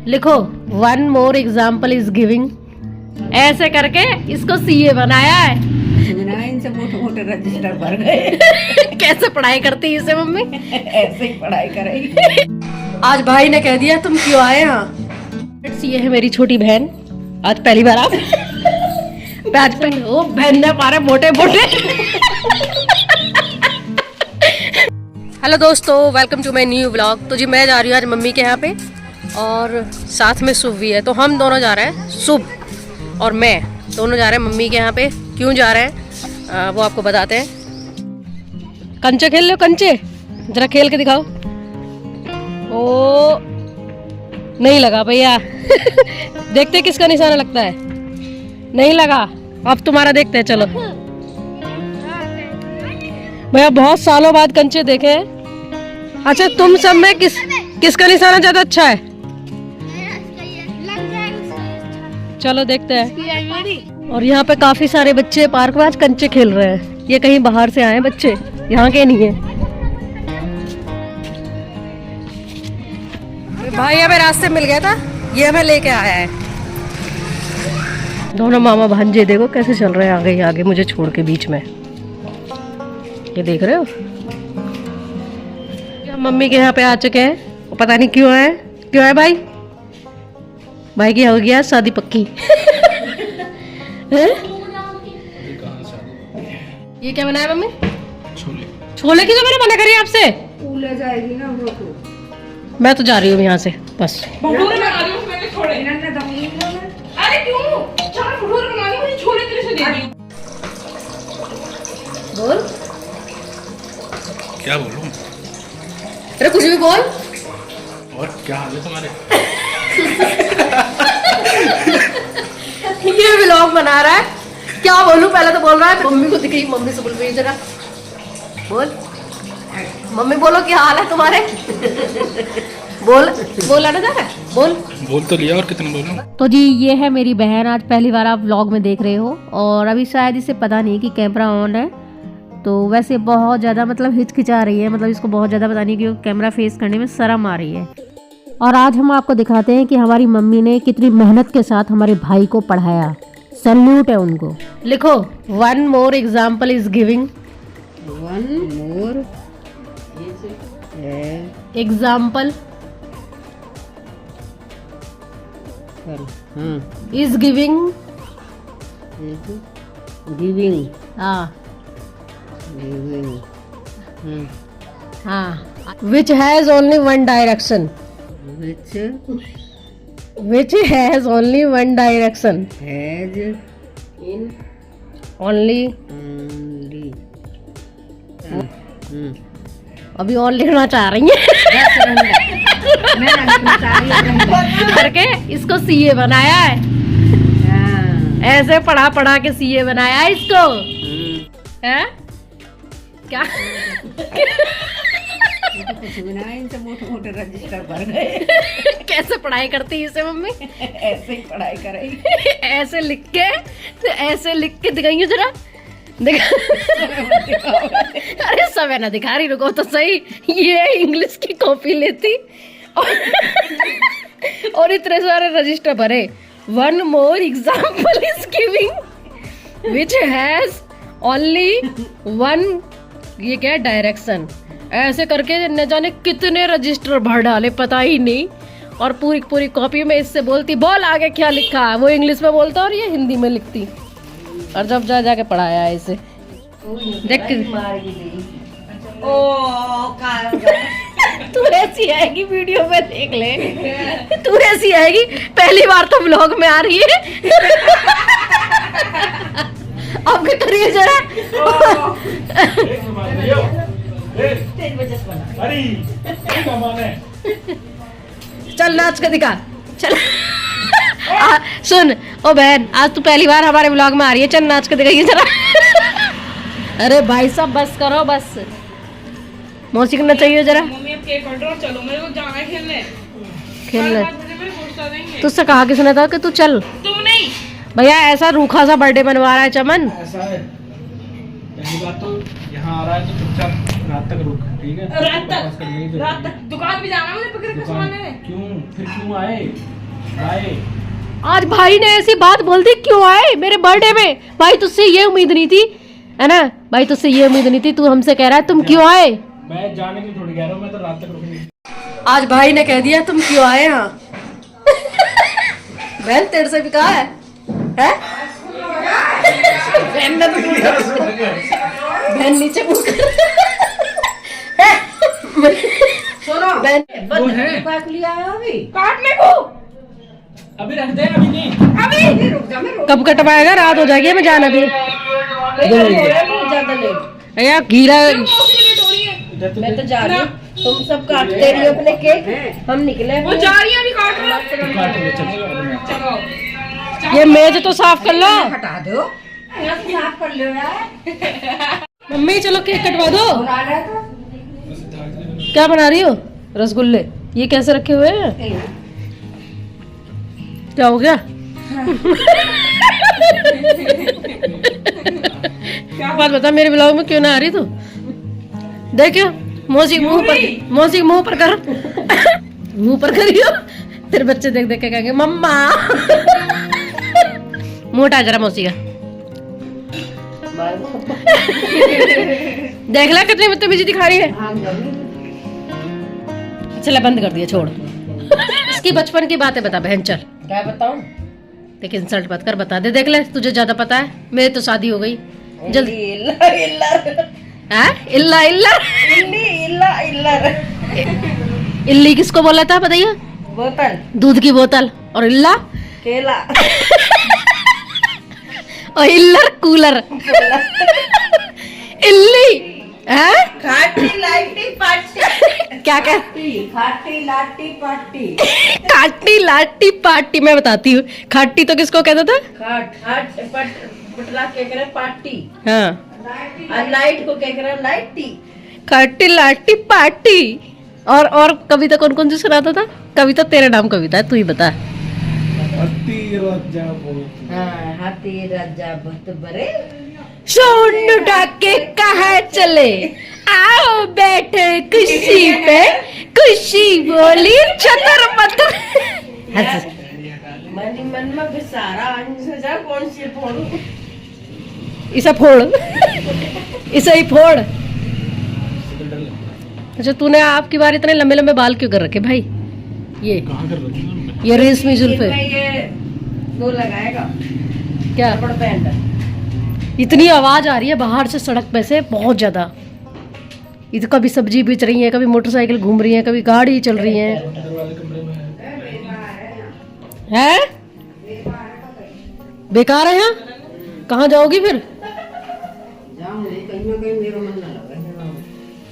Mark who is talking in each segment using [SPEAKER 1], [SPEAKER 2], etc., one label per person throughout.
[SPEAKER 1] लिखो 1 more example is giving। ऐसे करके इसको सीए बनाया है।
[SPEAKER 2] इनसे मोटे मोटे रजिस्टर भर गए।
[SPEAKER 1] कैसे पढ़ाई करती है इसे मम्मी?
[SPEAKER 2] ऐसे ही पढ़ाई करेगी।
[SPEAKER 1] आज भाई ने कह दिया तुम क्यों आए यहाँ। ये है मेरी छोटी बहन, आज पहली बार आप बैच पे वो बहन ने पारे मोटे मोटे। हेलो दोस्तों, welcome to my new vlog. तो जी मैं जा रही हूँ आज मम्मी के यहाँ पे और साथ में शुभ भी है। तो हम दोनों जा रहे हैं, शुभ और मैं दोनों जा रहे हैं मम्मी के यहाँ पे। क्यों जा रहे हैं वो आपको बताते हैं। कंचे खेल लो, कंचे जरा खेल के दिखाओ। ओ नहीं लगा भैया। देखते किसका निशाना लगता है। नहीं लगा, अब तुम्हारा देखते हैं। चलो भैया, बहुत सालों बाद कंचे देखे हैं। अच्छा, तुम सब में किसका निशाना ज्यादा अच्छा है? चलो देखते हैं। और यहाँ पे काफी सारे बच्चे पार्क में आज कंचे खेल रहे हैं। ये कहीं बाहर से आए हैं बच्चे, यहाँ के नहीं है। भाई हमें रास्ते मिल गया था, ये हमें लेके आया है। दोनों मामा भांजे देखो कैसे चल रहे हैं आगे आगे मुझे छोड़ के बीच में। ये देख रहे हो, हम मम्मी के यहाँ पे आ चुके हैं। पता नहीं क्यों आए, क्यों आए भाई? भाई की हो गया शादी पक्की। ये क्या बनाया मम्मी? छोले। छोले की तो मैंने मना करी आपसे।
[SPEAKER 2] ले जाएगी ना वो तो।
[SPEAKER 1] मैं तो जा रही हूँ यहाँ से बस।
[SPEAKER 3] भटूरे बना रही हूँ, मैंने छोड़े। अरे क्यों? 4 भटूरे बना रही हूँ, मुझे छोले तेरे से दे दी।
[SPEAKER 1] बोल।
[SPEAKER 4] क्या बोलूं?
[SPEAKER 1] अरे कुछ भी बोल।
[SPEAKER 4] और क्या हाल है तुम्हारे?
[SPEAKER 1] ये व्लॉग बना रहा है, क्या बोलूं? पहले तो बोल रहा है मम्मी को दिखी, मम्मी से बोल रही है। जरा बोल मम्मी, बोलो क्या हाल है तुम्हारे? बोल बोला ना जरा, बोल
[SPEAKER 4] तो लिया, और कितने बोलूं?
[SPEAKER 1] तो जी ये है मेरी बहन, आज पहली बार आप व्लॉग में देख रहे हो और अभी शायद इसे पता नहीं कि कैमरा ऑन है। तो वैसे बहुत ज़्यादा मतलब हिचकिचा रही है, मतलब इसको बहुत ज़्यादा पता नहीं कि कैमरा फेस करने में शर्म आ रही है। और आज हम आपको दिखाते हैं कि हमारी मम्मी ने कितनी मेहनत के साथ हमारे भाई को पढ़ाया। सैल्यूट है उनको। लिखो 1 more example is giving।
[SPEAKER 2] 1 more
[SPEAKER 1] example is giving।
[SPEAKER 2] Giving.
[SPEAKER 1] हाँ
[SPEAKER 2] गिविंग।
[SPEAKER 1] हाँ। which has only one direction। which has only one direction।
[SPEAKER 2] has in
[SPEAKER 1] only अभी और लिखना चाह रही है। करके इसको सीए बनाया है। ऐसे पढ़ा पढ़ा के सीए बनाया है इसको। है क्या?
[SPEAKER 2] इनसे मोटे मोटे रजिस्टर भर गए।
[SPEAKER 1] कैसे पढ़ाई करती है इसे मम्मी?
[SPEAKER 2] ऐसे ही पढ़ाई करेगी।
[SPEAKER 1] ऐसे लिख के, तो ऐसे लिख के दिखाइए जरा। अरे सब है ना, दिखा रही, रुको तो सही। ये इंग्लिश की कॉपी लेती और इतने सारे रजिस्टर भरे। 1 more example is giving which has only one, ये क्या डायरेक्शन। ऐसे करके न जाने कितने रजिस्टर भर डाले, पता ही नहीं। और पूरी पूरी कॉपी में इससे बोलती बोल आगे क्या लिखा है। वो इंग्लिश में बोलता और ये हिंदी में लिखती। और जब जा जाके पढ़ाया है इसे। देख तू ऐसी आएगी वीडियो में, देख ले तू ऐसी आएगी। पहली बार तो व्लॉग में आ रही है। अब क्या करिए जरा। चल नाच के दिखा, चल। सुन ओ बहन, आज तू पहली बार हमारे व्लॉग में आ रही है, चल नाच के दिखाइए जरा। अरे भाई साहब बस करो, बस मौसी करना चाहिए जरा।
[SPEAKER 3] मम्मी अब केक कट रहा, चलो मेरे को जाना है खेलने।
[SPEAKER 1] तुझसे कहा किसने था कि तू चल?
[SPEAKER 3] तुम नहीं
[SPEAKER 1] भैया, ऐसा रूखा सा बर्थडे बनवा रहा है चमन।
[SPEAKER 4] ऐसा है, पहली बात तो यहाँ आ रहा है तो चुपचाप रात तक रुक, ठीक है?
[SPEAKER 3] रात तक दुकान भी जाना है मुझे, पकड़ के सामान लेने।
[SPEAKER 4] क्यों फिर क्यों आए? भाई
[SPEAKER 1] आज भाई ने ऐसी बात बोल दी, क्यों आए मेरे बर्थडे में? भाई तुझसे ये उम्मीद नहीं थी, है ना भाई, तुझसे ये उम्मीद नहीं थी, तू हमसे कह रहा है तुम क्यों आए?
[SPEAKER 4] मैं जाने की थोड़ी कह रहा हूँ, मैं तो रात तक रुकूंगी।
[SPEAKER 1] आज भाई ने कह दिया तुम क्यों आए यहाँ। बहन तेरे से भी कहा है? बहन ने तो बहन नीचे
[SPEAKER 2] सुनो
[SPEAKER 1] बहन
[SPEAKER 4] वो है
[SPEAKER 2] काट लिया है अभी
[SPEAKER 3] काटने को
[SPEAKER 4] अभी रख दे, अभी नहीं।
[SPEAKER 3] अभी
[SPEAKER 2] रुक जा, मैं
[SPEAKER 1] कब कटवाएगा? रात हो जाएगी, मैं जाना भी
[SPEAKER 2] बहुत ज्यादा लेट।
[SPEAKER 1] यार घीरा।
[SPEAKER 3] मौसी लेट हो रही है।
[SPEAKER 4] इधर तो
[SPEAKER 2] मैं
[SPEAKER 4] देख।
[SPEAKER 2] तो जा रही हूँ, तुम सब काटते रहिए अपने केक, हम निकले
[SPEAKER 3] वो जा रही है अभी काट रहा
[SPEAKER 4] काट ले, चल अभी।
[SPEAKER 3] चलो
[SPEAKER 1] ये मेज तो साफ कर लो।
[SPEAKER 2] हटा दो, साफ कर लो यार।
[SPEAKER 1] मम्मी चलो केक कटवा दो।
[SPEAKER 2] बुला रहा था
[SPEAKER 1] क्या बना रही हो? रसगुल्ले। ये कैसे रखे हुए हैं? क्या हो गया? बात बता, मेरे ब्लॉग में क्यों ना आ रही तू? देखियो मौसी के मुंह पर कर। मुंह पर करियो, तेरे बच्चे देख देख के कहेंगे मम्मा। मुंह उठा जरा मौसी का। देख ला कितनी बदतमीजी दिखा रही है। चला बंद कर दिया, छोड़। इसकी बचपन की बातें बता बहन, चल।
[SPEAKER 2] क्या बताऊं?
[SPEAKER 1] लेकिन इंसल्ट मत कर, बता दे। देख ले, तुझे ज्यादा पता है, मेरी तो शादी हो गई जल्दी।
[SPEAKER 2] इल्ला इल्ला
[SPEAKER 1] इल्ला इल्ला
[SPEAKER 2] इल्ला इल्ला
[SPEAKER 1] इल्ली किसको बोला था बताइए?
[SPEAKER 2] बोतल
[SPEAKER 1] दूध की बोतल। और इल्ला
[SPEAKER 2] केला
[SPEAKER 1] और इल्लर कूलर। इल्ली है
[SPEAKER 2] खाटी लाटी पाटी।
[SPEAKER 1] क्या कह?
[SPEAKER 2] खाटी लाटी पाटी।
[SPEAKER 1] खाटी लाटी पार्टी। मैं बताती हूँ, खाटी तो किसको कहता था?
[SPEAKER 2] खाट खाट पटला के करे पाटी,
[SPEAKER 1] हाँ,
[SPEAKER 2] और लाइट को क्या करे लाइटी।
[SPEAKER 1] खाटी लाटी पार्टी। और कविता कौन कौन सी सुनाता था? कविता तेरा नाम कविता है, तू ही बता।
[SPEAKER 2] हाँ, हाथी राजा बहुत बड़े।
[SPEAKER 1] सोनू डाके कहाँ चले, आओ बैठे कुर्सी पे, खुशी बोली छतर मतर।
[SPEAKER 2] मन ही मन में बेसारा अंश कौन सी फोड़ू।
[SPEAKER 1] इसे फोड़। इसे ही फोड़। अच्छा, तूने आपकी बार इतने लंबे लंबे बाल क्यों कर रखे भाई? ये
[SPEAKER 4] कहाँ कर रखी है?
[SPEAKER 1] ये रेशमी जुल्फे।
[SPEAKER 2] ये वो लगाएगा
[SPEAKER 1] क्या?
[SPEAKER 2] रबड़ बैंड।
[SPEAKER 1] इतनी आवाज आ रही है बाहर से, सड़क पे से बहुत ज्यादा। इधर कभी सब्जी बेच रही है, कभी मोटरसाइकिल घूम रही है, कभी गाड़ी चल रही है।
[SPEAKER 4] इधर वाले कमरे में है।
[SPEAKER 1] हैं? बेकार है यहाँ? कहाँ जाओगी फिर?
[SPEAKER 2] जाऊंगी कहीं ना कहीं, मेरा मन ना लगे।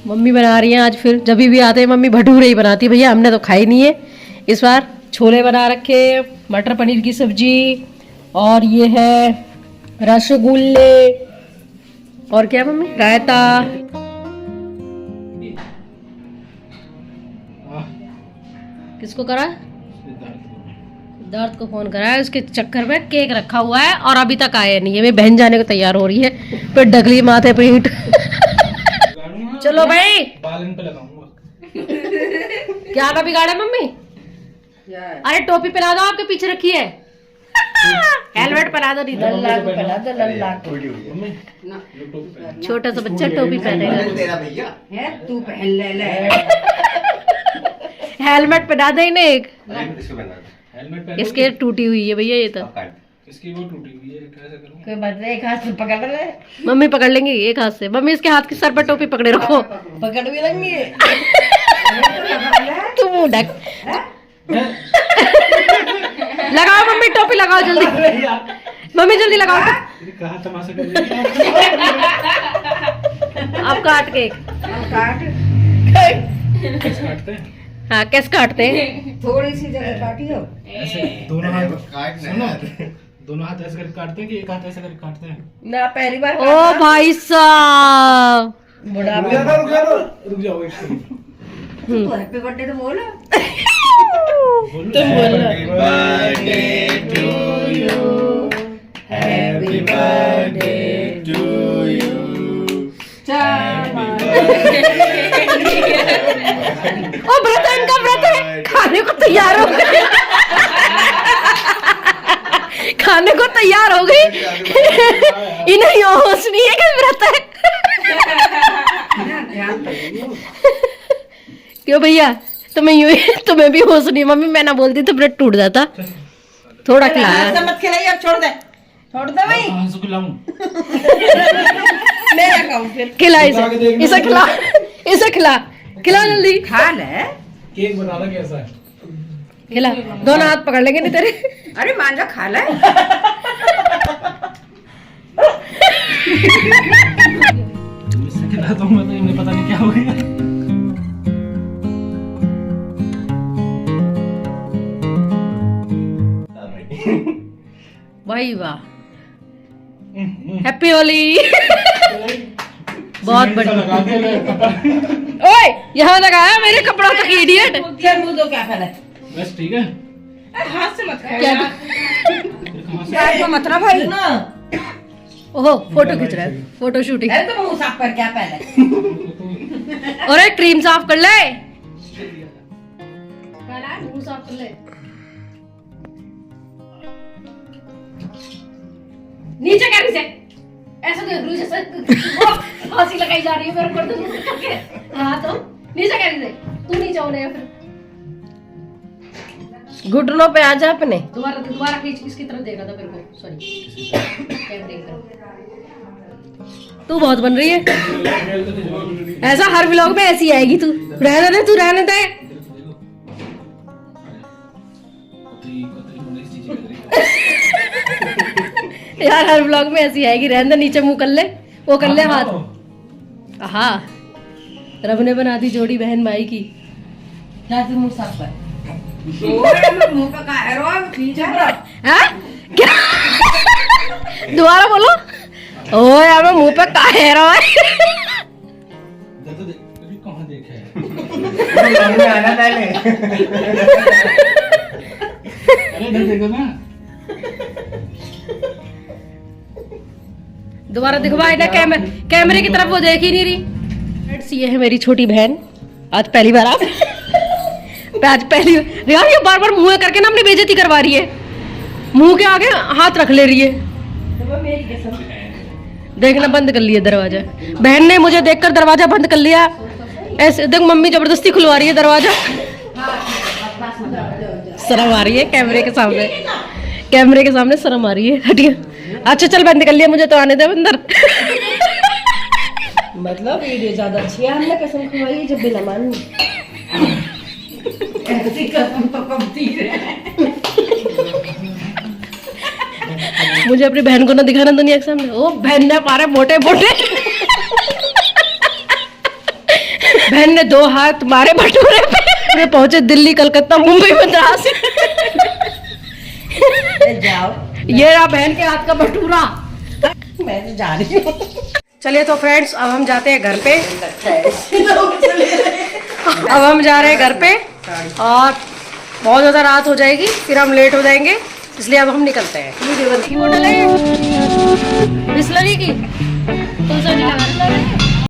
[SPEAKER 1] मम्मी बना रही है आज फिर। जब भी आते हैं मम्मी भटूरे ही बनाती है भैया, हमने तो खाई नहीं है इस बार। छोले बना रखे, मटर पनीर की सब्जी, और ये है रसगुल्ले, और क्या मम्मी? रायता। किसको करा? सिद्धार्थ को फोन करा है, उसके चक्कर में केक रखा हुआ है और अभी तक आया नहीं है। मैं बहन जाने को तैयार हो रही है, फिर डगली माथे पे ईंट। चलो भाई,
[SPEAKER 4] बाल इन पे लगाऊंगा।
[SPEAKER 1] क्या ना बिगाड़े मम्मी? अरे टोपी पहना दो, आपके पीछे रखी है। हेलमेट पहना दो, नहीं तो
[SPEAKER 2] लल्ला को पहला दे, लल्ला को।
[SPEAKER 1] छोटा सा बच्चा टोपी पहनेगा।
[SPEAKER 5] तेरा भैया
[SPEAKER 2] है तू पहन ले ले।
[SPEAKER 1] हेलमेट पहना दे इन्हें एक।
[SPEAKER 5] इसको पहना दे।
[SPEAKER 4] हेलमेट पहन।
[SPEAKER 1] इसके टूटी हुई है भैया ये तो।
[SPEAKER 4] इसकी वो टूटी हुई है, कैसे करूं?
[SPEAKER 2] कोई बात नहीं, एक हाथ से पकड़ ले।
[SPEAKER 1] मम्मी पकड़ लेंगी एक हाथ से। मम्मी इसके हाथ के सर पर टोपी पकड़े रखो।
[SPEAKER 2] पकड़ भी लेंगे।
[SPEAKER 1] तू मुंह ढक। लगाओ मम्मी, टोपी लगाओ जल्दी। मम्मी जल्दी लगाओ।
[SPEAKER 4] कहाँ तमाशा कर रही है?
[SPEAKER 1] आप काट के।
[SPEAKER 2] काट
[SPEAKER 4] कैसे काटते हैं?
[SPEAKER 1] हाँ, कैसे काटते हैं?
[SPEAKER 2] थोड़ी सी जगह काटी हो।
[SPEAKER 4] ऐसे दोनों हाथ।
[SPEAKER 5] काटना
[SPEAKER 4] सुनो,
[SPEAKER 5] है।
[SPEAKER 4] दोनों हाथ ऐसे करके काटते हैं कि एक हाथ ऐसे करके काटते हैं?
[SPEAKER 2] ना पहली बार
[SPEAKER 1] ओ भाई साहब,
[SPEAKER 2] बुढ़ापे
[SPEAKER 4] रुक जाओ एक सेकंड।
[SPEAKER 2] तो हैप्पी बर्थडे तो बोलो।
[SPEAKER 5] Happy birthday to you. Happy birthday to you.
[SPEAKER 1] ओ व्रत है इनका, व्रत है, खाने को तैयार हो गए। क्यों भैया तुम्हें यूं तुम्हें भी होश नहीं? मम्मी मैं ना बोलती तो ब्रेड टूट जाता। थोड़ा खिलाया।
[SPEAKER 2] ऐसा मत खिलाइए, अब छोड़ दे भाई।
[SPEAKER 4] कहाँ से खिलाऊं?
[SPEAKER 2] मैं ना खाऊं फिर।
[SPEAKER 1] खिला इसे खिला, इसे खिला, खिला जल्दी
[SPEAKER 2] खा ले।
[SPEAKER 4] केक बना रहा कैसा है?
[SPEAKER 1] खिला, दोनों हाथ पकड़ लेंगे नहीं तेरे।
[SPEAKER 2] अरे मांझा खा ले।
[SPEAKER 4] इससे खिलाता हूँ मैं तो इन्हें पता नहीं क्या हो गया।
[SPEAKER 1] भाई वाह, हैप्पी होली। बहुत बढ़िया।
[SPEAKER 4] लगा के ले कपड़ा।
[SPEAKER 1] ओए यहाँ लगाया मेरे कपड़ों तक, इडियट।
[SPEAKER 2] क्या मुंह दो, क्या फैला?
[SPEAKER 4] बस ठीक है।
[SPEAKER 3] हाथ से मत खाओ
[SPEAKER 1] क्या?
[SPEAKER 2] यार को मत ना भाई ना।
[SPEAKER 1] ओहो फोटो खींच रहा है, फोटो शूटिंग।
[SPEAKER 2] अरे तो मुंह साफ कर, क्या पहले?
[SPEAKER 1] अरे क्रीम साफ कर ले, मुंह साफ कर ले। नीचे क्या नीचे? ऐसा देख लूं जैसे फांसी लगाई जा रही है मेरे ऊपर तो। हाँ तो नीचे क्या नीचे? तू नीचे होने या फिर
[SPEAKER 2] घुटनों पे आ जा अपने।
[SPEAKER 1] दोबारा खींच, इसकी तरफ देखा था मेरे को, सॉरी कैमरे की तरफ। तू बहुत बन रही है ऐसा, हर व्लॉग में ऐसी आएगी तू। रहने दे, तू रहने दे। यार हर व्लॉग में ऐसी आएगी, रहने दे। नीचे मुंह कर ले, वो कर ले हाथ। हाँ रब ने बना दी जोड़ी बहन भाई की।
[SPEAKER 2] क्या तू मुंह साफ कर? मुंह पे का है रो, पीछे
[SPEAKER 1] हाँ? क्या? दोबारा बोलो। ओ यार मैं मुंह पे काहे रहा है?
[SPEAKER 4] कहाँ देखा है?
[SPEAKER 5] आना पहले।
[SPEAKER 4] अरे इधर देखो ना।
[SPEAKER 1] दोबारा दिखवाए ना, कैमरे की तरफ वो देख ही नहीं रही। फ्रेंड्स ये है मेरी छोटी बहन, आज पहली बार आप आज पहली यार ये बार बार मुंह करके ना अपनी बेइज्जती करवा रही है। मुंह के आगे हाथ रख ले रही है। देखना बंद कर लिया दरवाजा, बहन ने मुझे देखकर दरवाजा बंद कर लिया। ऐसे देख मम्मी जबरदस्ती खुलवा रही है दरवाजा। शर्म आ रही है कैमरे के सामने, कैमरे के सामने शर्म आ रही है। हटिए, अच्छा चल बंद कर लिया, मुझे तो आने दे अंदर।
[SPEAKER 2] मतलब वीडियो ज्यादा अच्छी है, हमने कसम खवाई जब बिना मान। ऐसी कसम तो कम थी रे।
[SPEAKER 1] मुझे अपनी बहन को ना दिखाना दुनिया के सामने। ओ बहन ने पारे मोटे मोटे बहन ने 2 हाथ मारे भटूरे पे। पहुंचे दिल्ली, कलकत्ता, मुंबई, मद्रास।
[SPEAKER 2] जाओ,
[SPEAKER 1] ये रहा बहन के हाथ का भटूरा।
[SPEAKER 2] मैं तो जा रही हूँ।
[SPEAKER 1] चलिए तो फ्रेंड्स अब हम जाते हैं घर पे। अब हम जा रहे हैं घर पे और बहुत ज़्यादा रात हो जाएगी, फिर हम लेट हो जाएंगे, इसलिए अब हम निकलते हैं। बोतल है बिस्लरी की, तुम सब नहीं लगा